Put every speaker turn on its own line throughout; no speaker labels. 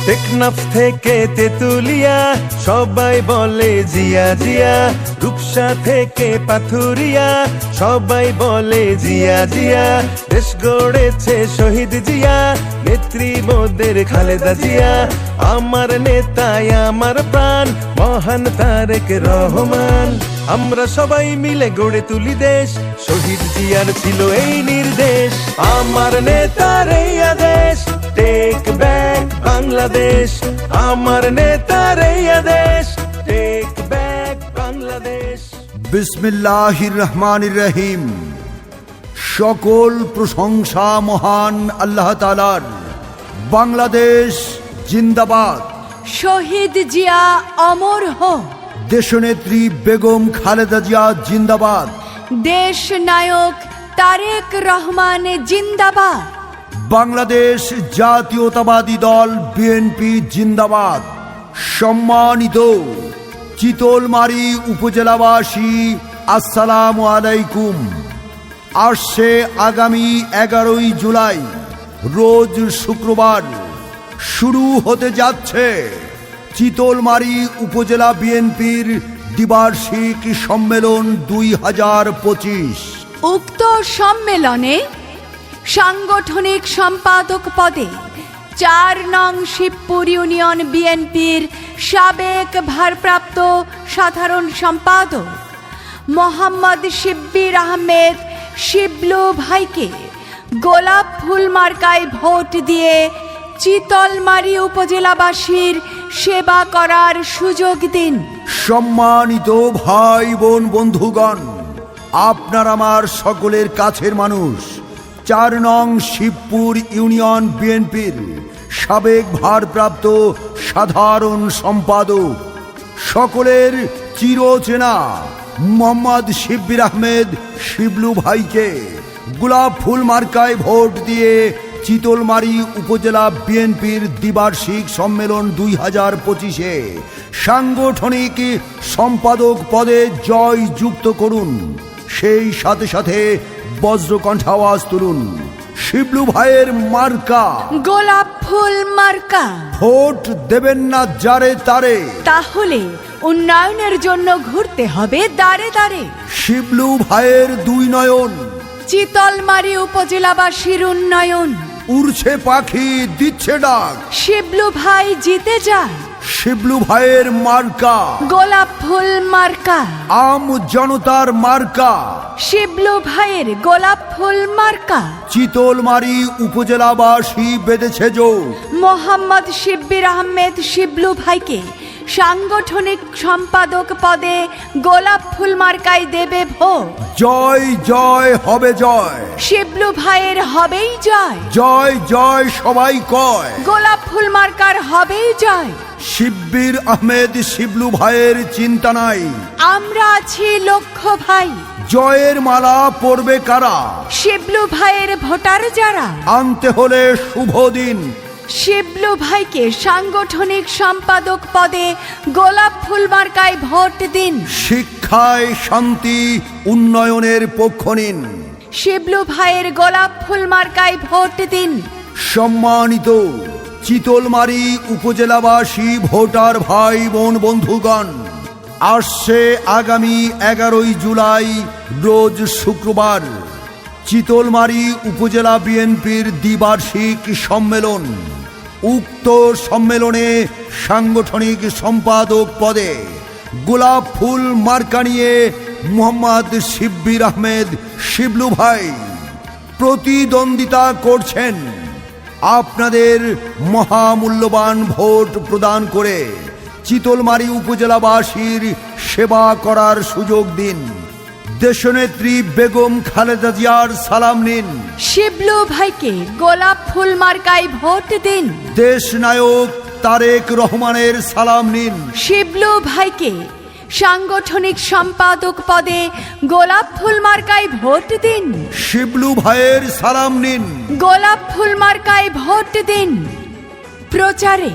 টেকনাফ থেকে তেতুলিয়া সবাই বলে জিয়া জিয়া, রূপসা থেকে পাথুরিয়া সবাই বলে জিয়া জিয়া। দেশ গড়েছে শহীদ জিয়া, নেত্রী মোদের খালেদা জিয়া। আমার নেতায় আমার প্রাণ মহান তারেক রহমান। আমরা সবাই মিলে গড়ে তুলি দেশ, শহীদ জিয়ার ছিল এই নির্দেশ। আমার নেতার এই আদেশ, টেক ব্যাক বাংলাদেশ। আমার নেতার এই আদেশ, টেক ব্যাক বাংলাদেশ।
বিসমিল্লাহির রহমানির রহিম। সকল প্রশংসা মহান আল্লাহ তাআলার। বাংলাদেশ জিন্দাবাদ।
শহীদ জিয়া অমর হোক।
দেশনেত্রী বেগম খালেদা জিয়া জিন্দাবাদ।
দেশ নায়ক তারেক রহমান জিন্দাবাদ।
বাংলাদেশ জাতীয়তাবাদী দল বিএনপি জিন্দাবাদ। সম্মানিত চিতলমারী উপজেলাবাসী, আসসালামু আলাইকুম। আসছে আগামী 11 জুলাই রোজ শুক্রবার শুরু হতে যাচ্ছে চিতলমারী উপজেলা বিএনপির দ্বিবার্ষিক সম্মেলন 2025।
উক্ত সম্মেলনে সাংগঠনিক সম্পাদক পদে 4 নং শিবপুর ইউনিয়ন বিএনপির সাবেক ভারপ্রাপ্ত সাধারণ সম্পাদক মোহাম্মদ শিব্বির আহমেদ শিবলু ভাইকে গোলাপ ফুল মার্কায় ভোট দিয়ে চিতলমারী উপজেলাবাসীর সেবা করার সুযোগ দিন।
সম্মানিত ভাই বোন বন্ধুগণ, আপনার আমার সকলের কাছের মানুষ 4 নং শিবপুর ইউনিয়ন বিএনপির সাবেক ভারপ্রাপ্ত সাধারণ সম্পাদক সকলের চিরচেনা মোহাম্মদ শিব্বির আহমেদ শিবলু ভাইকে গোলাপ ফুল মার্কায় ভোট দিয়ে চিতলমারী উপজেলা বিএনপির দ্বিবার্ষিক সম্মেলন 2025-এ সাংগঠনিক সম্পাদক পদে জয় যুক্ত করুন। সেই সাথে সাথে বজ্রকণ্ঠ আওয়াজ তুলুন, শিবলু ভাইয়ের মার্কা
গোলাপ ফুল মার্কা।
ভোট দেবেন না যারে তারে,
তাহলে উন্নয়নের জন্য ঘুরতে হবে দাঁড়ে দাঁড়ে।
শিবলু ভাইয়ের 2 নয়ন,
চিতলমারী উপজেলাবাসীর উন্নয়ন।
উড়ছে পাখি দিচ্ছে ডাক,
শিবলু ভাই জিতে যায়।
শিবলু ভাইয়ের মার্কা
গোলাপ ফুল মার্কা।
আম জনতার মার্কা
শিবলু ভাইয়ের গোলাপ ফুল মার্কা।
চিতলমারী উপজেলাবাসী বেঁধেছে জোর,
মোহাম্মদ শিব্বির আহমেদ শিবলু ভাইকে সাংগঠনিক সম্পাদক পদে গোলাপ ফুল মার্কায় দেবে ভোট।
জয় জয় হবে জয়,
শিবলু ভাইয়ের হবেই জয়।
জয় জয় সবাই কয়,
গোলাপ ফুল মার্কার হবেই জয়।
শিব্বির আহমেদ শিবলু ভাইয়ের চিন্তা নাই,
আমরা আছি লক্ষ্য ভাই।
জয়ের মালা পরবে কারা,
শিবলু ভাইয়ের ভোটার যারা।
আনতে হলে শুভ দিন,
শিবলু ভাইকে সাংগঠনিক সম্পাদক পদে গোলাপ ফুল মার্কায় ভোট দিন।
শিক্ষায় শান্তি উন্নয়নের পক্ষ নিন,
শিবলু ভাইয়ের গোলাপ ফুল মার্কায় ভোট দিন।
সম্মানিত চিতলমারী উপজেলাবাসী ভোটার ভাই বোন বন্ধুগণ, আসছে আগামী 11 জুলাই রোজ শুক্রবার চিতলমারী উপজেলা বিএনপির দ্বিবার্ষিক সম্মেলন। উক্ত সম্মেলনে সাংগঠনিক সম্পাদক পদে গোলাপ ফুল মার্কা নিয়ে মোহাম্মদ শিব্বির আহমেদ শিবলু ভাই প্রতিদ্বন্দ্বিতা করছেন। আপনাদের মহামূল্যবান ভোট প্রদান করে চিতলমারী উপজেলাবাসীর সেবা করার সুযোগ দিন। দেশনেত্রী বেগম খালেদা জিয়ার সালাম নিন,
শিবলু ভাইকে গোলাপ ফুল মার্কায় ভোট দিন।
দেশ নায়ক তারেক রহমানের সালাম নিন,
শিবলু ভাইকে সাংগঠনিক সম্পাদক পদে গোলাপ ফুল মার্কায় ভোট দিন।
শিবলু ভাইয়ের সালাম নিন,
গোলাপ ফুল মার্কায় ভোট দিন। প্রচারে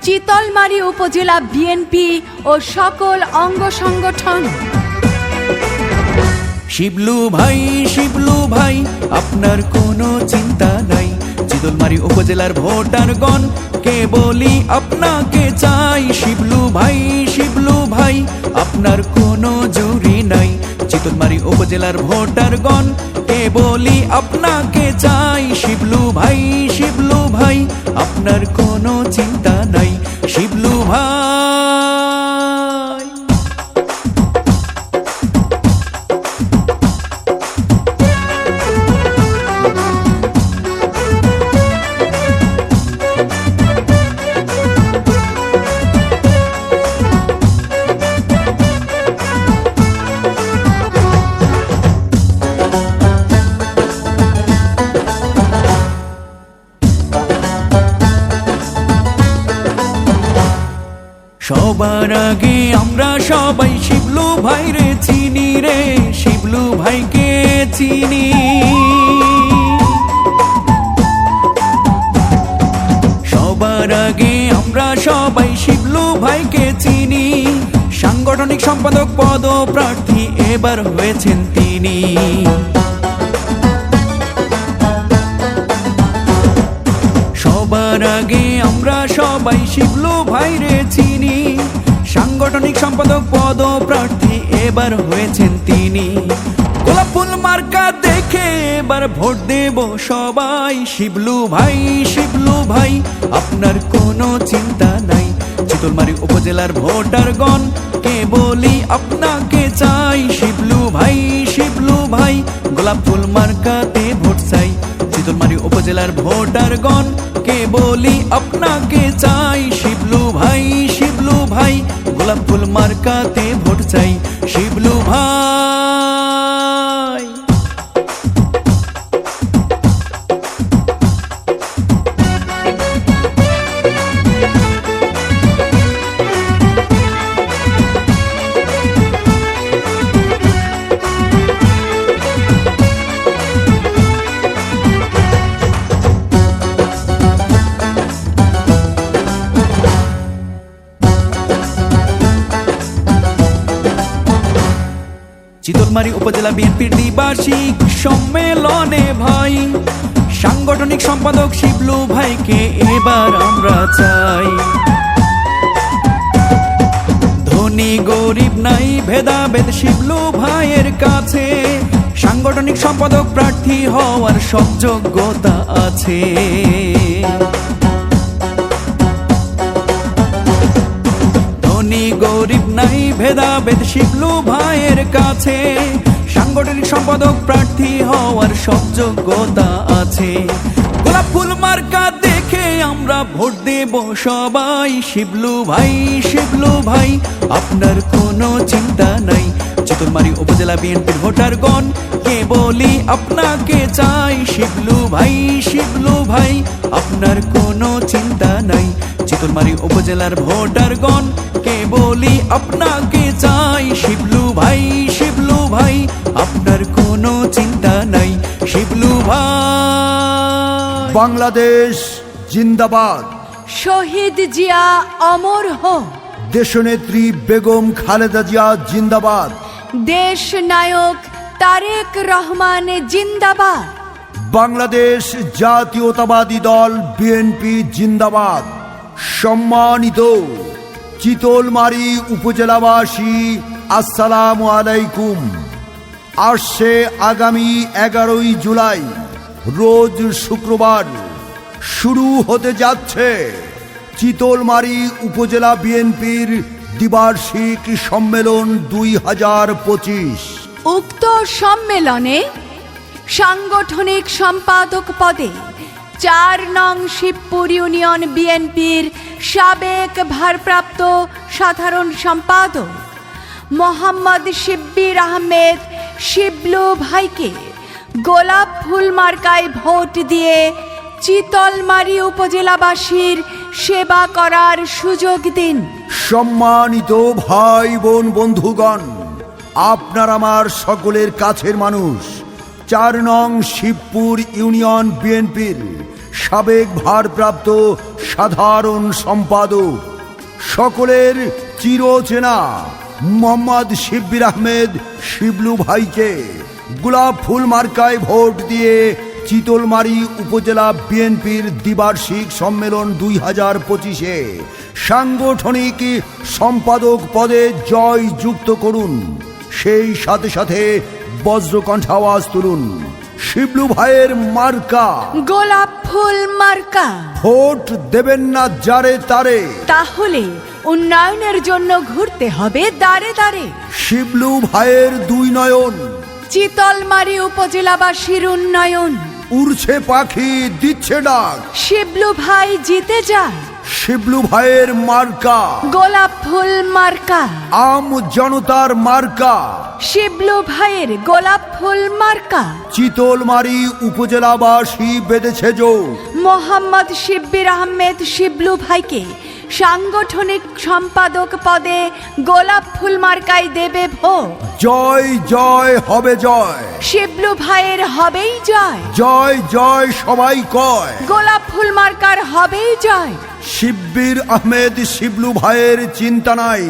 চিতলমারী উপজেলা বিএনপি ও সকল অঙ্গ সংগঠন।
শিবলু ভাই আপনার কোনো চিন্তা নাই। চিতলমারী উপজেলার ভোটারগণ কে বলি আপনাকে চাই, শিবলু ভাই আপনার কোনো জুরি নাই। চিতলমারী উপজেলার ভোটারগণ কে বলি আপনাকে চাই, শিবলু ভাই আপনার কোনো চিন্তা নাই, শিবলু ভাই। সবার আগে আমরা সবাই শিবলু ভাইরে চিনি রে, শিবলু ভাইকে চিনি। সবার আগে আমরা সবাই শিবলু ভাইকে চিনি, সাংগঠনিক সম্পাদক পদপ্রার্থী এবার হয়েছেন তিনি। সবার আগে আমরা সবাই শিবলু ভাইরে চিনি, সাংগঠনিক সম্পাদক পদপ্রার্থী এবার হয়েছেন তিনি। গোলাপ ফুল মার্কা দেখে এবার ভোট দেব সবাই, শিবলু ভাই আপনার কোনো চিন্তা নাই। চিতলমারী উপজেলার ভোটারগণ কে বলি আপনাকে চাই, শিবলু ভাই গোলাপ ফুল মার্কাতে ভোট চাই। চিতলমারী উপজেলার ভোটারগণ কে বলি আপনাকে চাই, শিবলু ভাই গোলাপ ফুল মার্কাতে ভোট চাই, শিবলু ভাই। চিতলমারী উপজেলা বিএনপির দ্বিবার্ষিক সম্মেলনে ভাই, সাংগঠনিক সম্পাদক শিবলু ভাইকে এবার আমরা চাই। ধনী গরিব নাই ভেদাভেদ শিবলু ভাইয়ের কাছে, সাংগঠনিক সম্পাদক প্রার্থী হওয়ার সব যোগ্যতা আছে। ধনী গরিব নাই ভেদাভেদ শিবলু ভাইয়ের কাছে, সাংগঠনিক সম্পাদক প্রার্থী হওয়ার সব যোগ্যতা আছে। গোলাপ ফুল মার্কা দেখে আমরা ভোট দেব সবাই, শিবলু ভাই আপনার কোনো চিন্তা নাই। চিতলমারী উপজেলা বিএনপির ভোটারগণ কে বলি আপনাকে চাই, শিবলু ভাই আপনার কোনো চিন্তা নাই। চিতলমারী উপজেলার ভোটারগণ কে বলি আপনাকে চাই, শিবলু ভাই আপনার কোনো চিন্তা নাই, শিবলু ভাই।
বাংলাদেশ জিন্দাবাদ।
শহীদ জিয়া অমর হোক।
দেশনেত্রী বেগম খালেদা জিয়া জিন্দাবাদ।
দেশ নায়ক তারেক রহমান জিন্দাবাদ।
বাংলাদেশ জাতীয়তাবাদী দল বিএনপি জিন্দাবাদ। সম্মানিত চিতলমারী উপজেলাবাসী, আসসালামু আলাইকুম। আসছে আগামী 11 জুলাই রোজ শুক্রবার শুরু হতে যাচ্ছে চিতলমারী উপজেলা বিএনপির দ্বিবার্ষিক সম্মেলন 2025।
উক্ত সম্মেলনে সাংগঠনিক সম্পাদক পদে 4 নং শিবপুর ইউনিয়ন বিএনপির সাবেক ভারপ্রাপ্ত সাধারণ সম্পাদক মোহাম্মদ শিব্বির আহমেদ শিবলু ভাইকে গোলাপ ফুল মার্কায় ভোট দিয়ে চিতলমারী উপজেলাবাসীর সেবা করার সুযোগ দিন।
সম্মানিত ভাই বোন বন্ধুগণ, আপনার আমার সকলের কাছের মানুষ 4 নং শিবপুর ইউনিয়ন বিএনপির সাবেক ভারপ্রাপ্ত সাধারণ সম্পাদক সকলের চিরচেনা মোহাম্মদ শিব্বির আহমেদ শিবলু ভাইকে গোলাপ ফুল মার্কায় ভোট দিয়ে চিতলমারী উপজেলা বিএনপির দ্বিবার্ষিক সম্মেলন 2025-এ সাংগঠনিক সম্পাদক পদে জয় যুক্ত করুন। সেই সাথে সাথে বজ্রকণ্ঠ আওয়াজ তুলুন, শিবলু ভাইয়ের মার্কা
গোলাপ ফুল মার্কা।
ভোট দেবেন না যারে তারে,
তাহলে উন্নয়নের জন্য ঘুরতে হবে দাঁড়ে দাঁড়ে।
শিবলু ভাইয়ের দুই নয়ন,
চিতলমারী উপজেলাবাসীর উন্নয়ন।
উড়ছে পাখি দিচ্ছে ডাক,
শিবলু ভাই জিতে যায়।
শিবলু ভাইয়ের মার্কা
গোলাপ ফুল মার্কা।
আম জনতার মার্কা,
শিবলু ভাইয়ের গোলাপ ফুল মার্কা।
চিতলমারী উপজেলাবাসী বেঁধেছে জোর,
মোহাম্মদ শিব্বির আহমেদ শিবলু ভাইকে সাংগঠনিক সম্পাদক পদে গোলাপ ফুল মার্কায় দেবে ভোট।
জয় জয় হবে জয়,
শিবলু ভাইয়ের হবেই জয়।
জয় জয় সবাই কয়,
গোলাপ ফুল মার্কার হবেই জয়।
শিব্বির আহমেদ শিবলু ভাইয়ের চিন্তা নাই,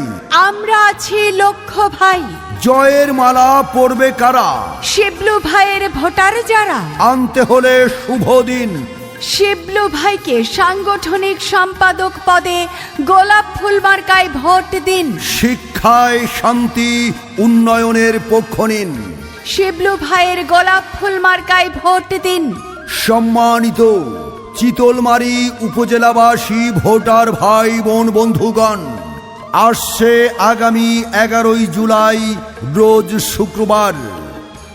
আমরা আছি লক্ষ্য ভাই।
জয়ের মালা পরবে কারা,
শিবলু ভাইয়ের ভোটার যারা।
আনতে হলে শুভ দিন,
শিবলু ভাইকে সাংগঠনিক সম্পাদক পদে গোলাপ ফুল মার্কায় ভোট দিন।
শিক্ষায় শান্তি উন্নয়নের পক্ষ নিন,
শিবলু ভাইয়ের গোলাপ ফুল মার্কায় ভোট দিন।
সম্মানিত চিতলমারী উপজেলাবাসী ভোটার ভাই বোন বন্ধুগণ, আসছে আগামী 11 জুলাই রোজ শুক্রবার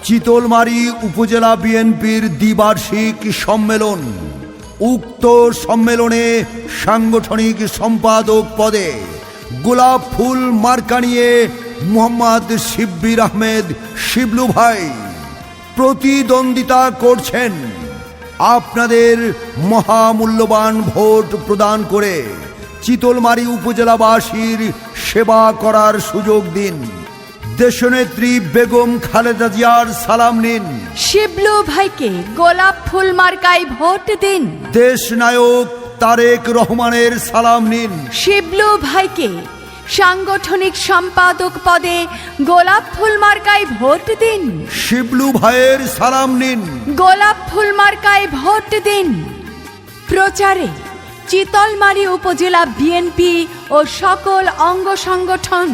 চিতলমারী উপজেলা বিএনপির দ্বিবার্ষিক সম্মেলন। উক্ত সম্মেলনে সাংগঠনিক সম্পাদক পদে গোলাপ ফুল মার্কা নিয়ে মোহাম্মদ শিব্বির আহমেদ শিবলু ভাই প্রতিদ্বন্দ্বিতা করছেন। আপনাদের মহামূল্যবান ভোট প্রদান করে চিতলমারী উপজেলাবাসীর সেবা করার সুযোগ দিন। দেশনেত্রী বেগম খালেদা জিয়ার সালাম নিন,
শিবলু ভাইকে গোলাপ ফুল মার্কায় ভোট দিন।
দেশ নায়ক তারেক রহমানের সালাম নিন,
শিবলু ভাইকে সাংগঠনিক সম্পাদক পদে গোলাপ ফুল মার্কায় ভোট দিন।
শিবলু ভাইয়ের সালাম নিন,
গোলাপ ফুল মার্কায় ভোট দিন। প্রচারে চিতলমারী উপজেলা বিএনপি ও সকল অঙ্গ সংগঠন।